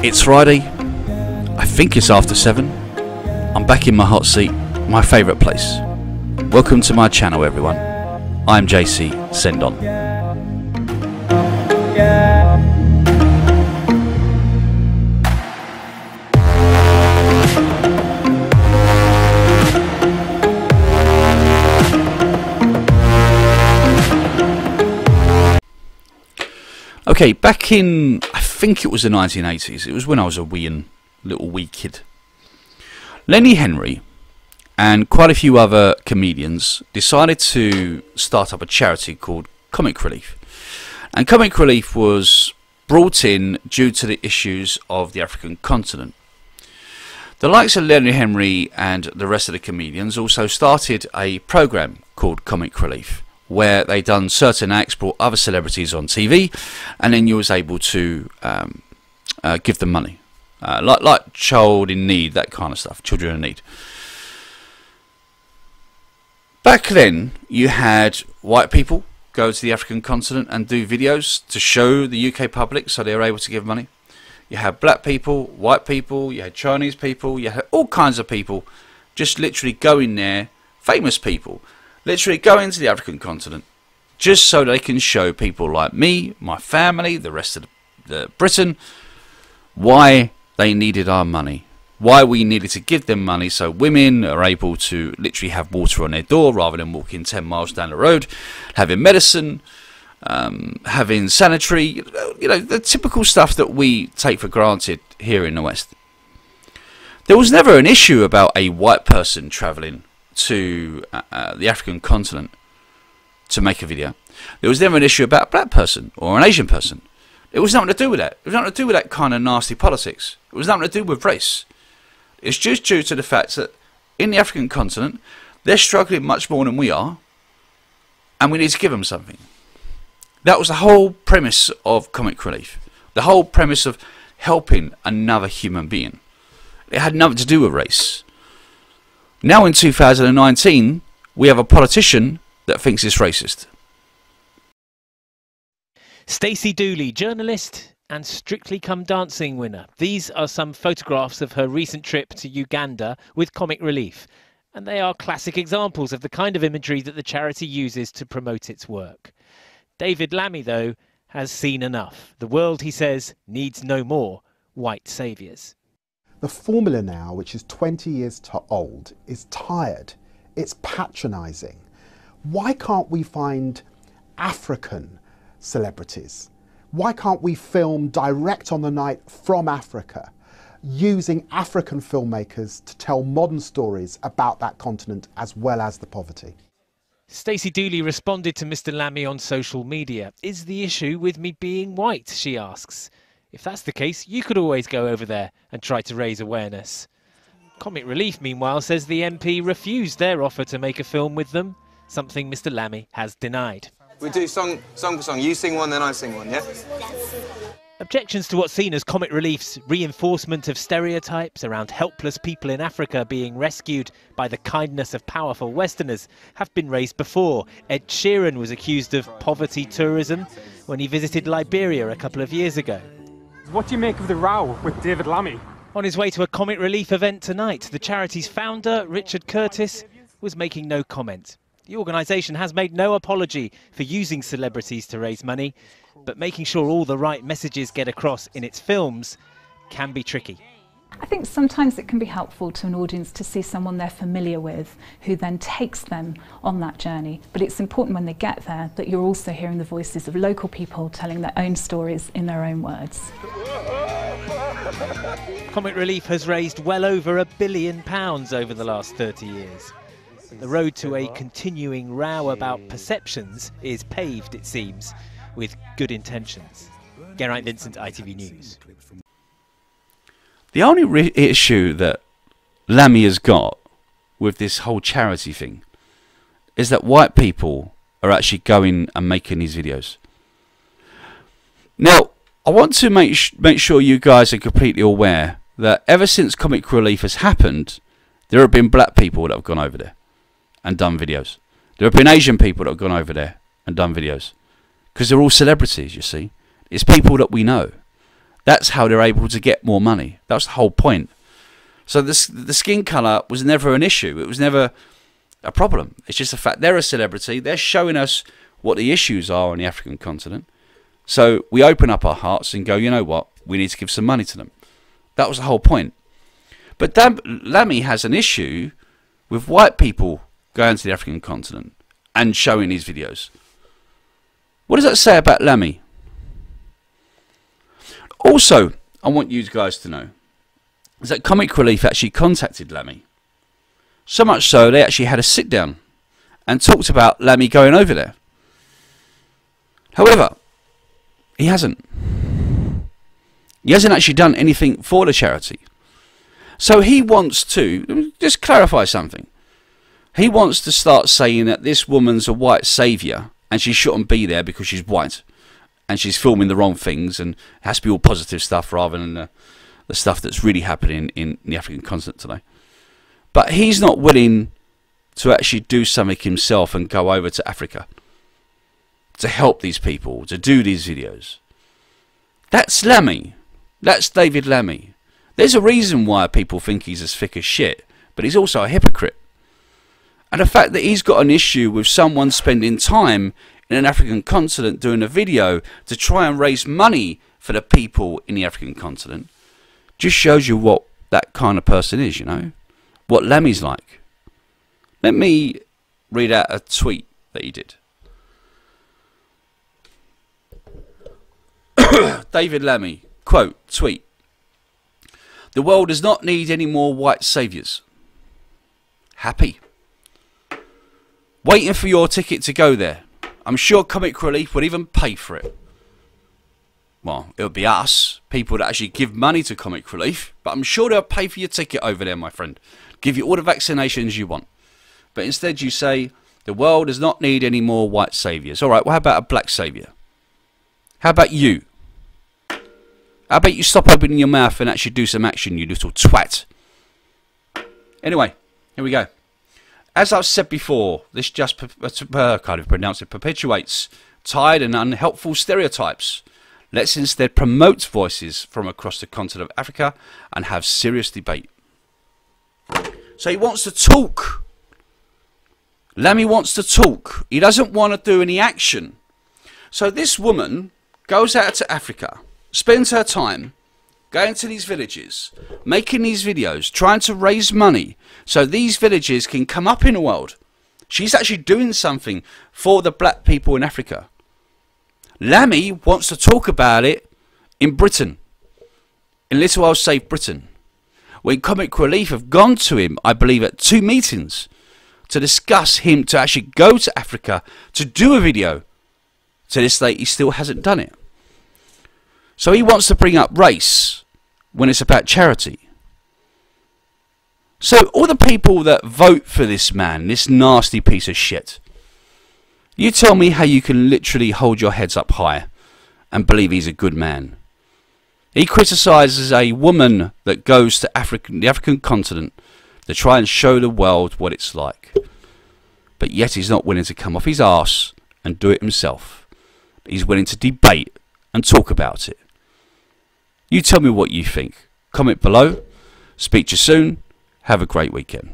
It's Friday, I think it's after 7. I'm back in my hot seat, my favourite place. Welcome to my channel, everyone. I'm JC, send on. Okay, back in, I think it was the 1980s, it was when I was a little wee kid. Lenny Henry and quite a few other comedians decided to start up a charity called Comic Relief. And Comic Relief was brought in due to the issues of the African continent. The likes of Lenny Henry and the rest of the comedians also started a program called Comic Relief, where they done certain acts, brought other celebrities on TV, and then you was able to give them money, like child in need, that kind of stuff, children in need. Back then, you had white people go to the African continent and do videos to show the UK public, so they were able to give money. You had black people, white people, you had Chinese people, you had all kinds of people just literally going there, famous people, literally go into the African continent just so they can show people like me, my family, the rest of the Britain, why they needed our money, why we needed to give them money so women are able to literally have water on their door rather than walking 10 miles down the road, having medicine, having sanitary, you know, the typical stuff that we take for granted here in the West. There was never an issue about a white person travelling to the African continent to make a video. There was never an issue about a black person or an Asian person. It was nothing to do with that. It was nothing to do with that kind of nasty politics. It was nothing to do with race. It's just due to the fact that in the African continent, they're struggling much more than we are, and we need to give them something. That was the whole premise of Comic Relief. The whole premise of helping another human being. It had nothing to do with race. Now in 2019, we have a politician that thinks it's racist. Stacey Dooley, journalist and Strictly Come Dancing winner. These are some photographs of her recent trip to Uganda with Comic Relief. And they are classic examples of the kind of imagery that the charity uses to promote its work. David Lammy, though, has seen enough. The world, he says, needs no more white saviours. The formula now, which is 20 years old, is tired. It's patronising. Why can't we find African celebrities? Why can't we film direct on the night from Africa, using African filmmakers to tell modern stories about that continent as well as the poverty? Stacey Dooley responded to Mr. Lammy on social media. Is the issue with me being white, she asks. If that's the case, you could always go over there and try to raise awareness. Comic Relief, meanwhile, says the MP refused their offer to make a film with them, something Mr. Lammy has denied. We do song for song. You sing one, then I sing one, yeah? Objections to what's seen as Comic Relief's reinforcement of stereotypes around helpless people in Africa being rescued by the kindness of powerful Westerners have been raised before. Ed Sheeran was accused of poverty tourism when he visited Liberia a couple of years ago. What do you make of the row with David Lammy? On his way to a Comic Relief event tonight, the charity's founder, Richard Curtis, was making no comment. The organisation has made no apology for using celebrities to raise money, but making sure all the right messages get across in its films can be tricky. I think sometimes it can be helpful to an audience to see someone they're familiar with who then takes them on that journey. But it's important when they get there that you're also hearing the voices of local people telling their own stories in their own words. Comic Relief has raised well over £1 billion over the last 30 years. The road to a continuing row about perceptions is paved, it seems, with good intentions. Geraint Vincent, ITV News. The only issue that Lammy has got with this whole charity thing is that white people are actually going and making these videos. Now, I want to make sure you guys are completely aware that ever since Comic Relief has happened, there have been black people that have gone over there and done videos. There have been Asian people that have gone over there and done videos. Because they're all celebrities, you see. It's people that we know. That's how they're able to get more money. That's the whole point. So the skin colour was never an issue. It was never a problem. It's just the fact they're a celebrity. They're showing us what the issues are on the African continent. So we open up our hearts and go, you know what? We need to give some money to them. That was the whole point. But Lammy has an issue with white people going to the African continent and showing these videos. What does that say about Lammy? Also, I want you guys to know is that Comic Relief actually contacted Lammy. So much so, they actually had a sit down and talked about Lammy going over there. However, he hasn't. He hasn't actually done anything for the charity. So he wants to, let me just clarify something. He wants to start saying that this woman's a white saviour and she shouldn't be there because she's white. And she's filming the wrong things and it has to be all positive stuff rather than the stuff that's really happening in the African continent today. But he's not willing to actually do something himself and go over to Africa to help these people, to do these videos. That's Lammy. That's David Lammy. There's a reason why people think he's as thick as shit, but he's also a hypocrite. And the fact that he's got an issue with someone spending time in an African continent doing a video to try and raise money for the people in the African continent just shows you what that kind of person is, you know, what Lammy's like. Let me read out a tweet that he did. David Lammy, quote, tweet, "The world does not need any more white saviours. Happy. Waiting for your ticket to go there. I'm sure Comic Relief would even pay for it." Well, it'll be us, people that actually give money to Comic Relief, but I'm sure they'll pay for your ticket over there, my friend. Give you all the vaccinations you want. But instead you say, the world does not need any more white saviours. Alright, well, how about a black saviour? How about you? How about you stop opening your mouth and actually do some action, you little twat? Anyway, here we go. As I've said before, this just perpetuates tired and unhelpful stereotypes. Let's instead promote voices from across the continent of Africa and have serious debate. So he wants to talk. Lammy wants to talk. He doesn't want to do any action. So this woman goes out to Africa, spends her time going to these villages, making these videos, trying to raise money so these villages can come up in the world. She's actually doing something for the black people in Africa. Lammy wants to talk about it in Britain, in Little Old Safe Britain, when Comic Relief have gone to him, I believe, at 2 meetings to discuss him to actually go to Africa to do a video. To this day, he still hasn't done it. So he wants to bring up race when it's about charity. So all the people that vote for this man, this nasty piece of shit, you tell me how you can literally hold your heads up high and believe he's a good man. He criticises a woman that goes to the African continent to try and show the world what it's like. But yet he's not willing to come off his arse and do it himself. He's willing to debate and talk about it. You tell me what you think. Comment below. Speak to you soon. Have a great weekend.